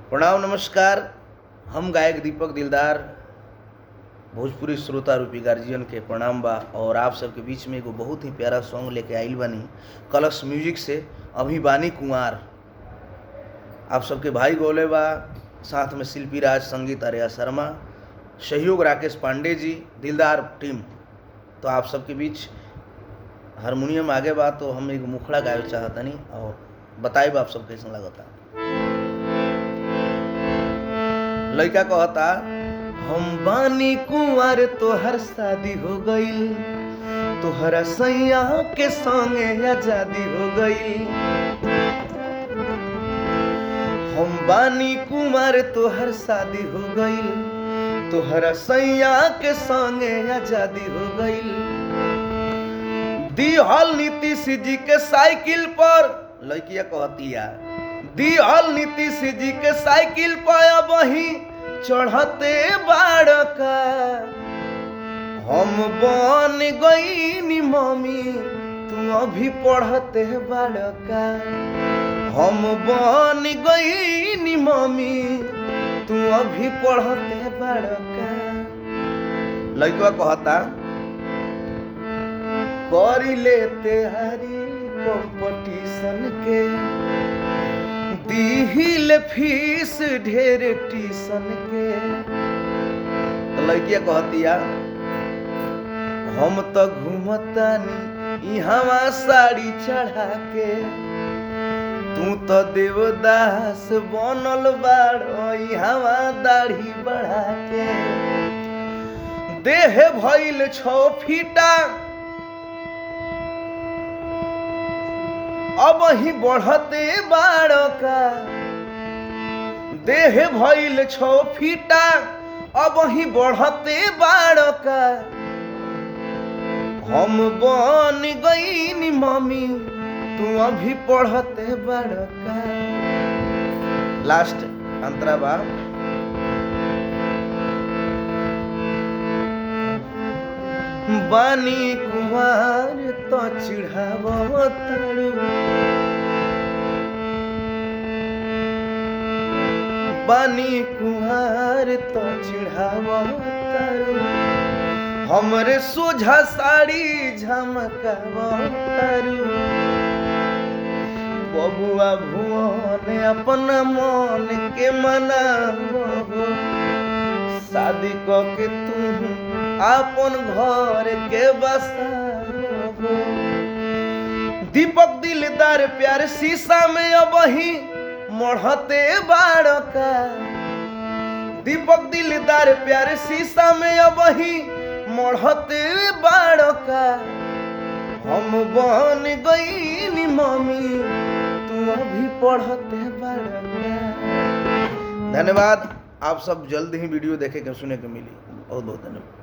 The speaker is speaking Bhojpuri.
प्रणाम नमस्कार। हम गायक दीपक दिलदार भोजपुरी श्रोता रूपी गार्जियन के प्रणाम बा। और आप सबके बीच में एगो बहुत ही प्यारा सॉन्ग लेके आइल बानी कलश म्यूजिक से, अभी बानी कुंवार। आप सबके भाई गोले बा, साथ में शिल्पी राज, संगीत आर्या शर्मा, सहयोग राकेश पांडे जी, दिलदार टीम। तो आप सबके बीच हारमोनियम आगे बा, तो हम एक मुखड़ा गावे चाहतनी और बताइब आप सब कैसा लगता। लड़का कहता, हम बानी कुंवर तोहर शादी हो गईल, तोहरा सैया के संगे आजादी हो गईल। हम बानी कुंवर तोहर शादी हो गईल, तोहरा सैया के संगे आजादी हो गईल। दिहल नीतीश जी के साइकिल पर, लड़किया कहतिया, दिहल नीतीश जी के साइकिल पर वही चढ़ते बाड़का। हम बन गईनी मम्मी तू अभी पढ़ते बाड़का। हम बन गईनी मम्मी तू अभी पढ़ते बाड़का। लड़का कहता, करी लेते हरी कंपटीशन के, दिहिल फीस ढेर टीसन के। तो लड़किया कहतिया, हम तो घूमतानी इहवा साड़ी चढ़ा के, तू तो देवदास बनल बाड़ो इहवा दाढ़ी बढ़ा के। देह भइल 6 फीटा अब ही बढ़ते बाड़का। देह भइल 6 फीटा अब ही बढ़ते बाड़का। हम बन गईनी मम्मी तू अभी पढ़ते बाड़का। लास्ट अंतरा बा, बानी कुंवार तो चिढ़ाव तारू, बानी कुंवार तो चिढ़ाव तारू। हमरे सोझा साड़ी झमकाव तारू। बबुआ भुवन अपना मन के मनावो, शादी के तू अपन घर के बसावो। दीपक दिलदार प्यार शीशा में अब ही मढ़ते बाड़का। दीपक दिलदार प्यार शीशा में अब ही मढ़ते बाड़का। हम बन गईनी मम्मी तू अभी पढ़ते बाड़का। धन्यवाद। आप सब जल्द ही वीडियो देखे के सुने के मिली। बहुत बहुत धन्यवाद।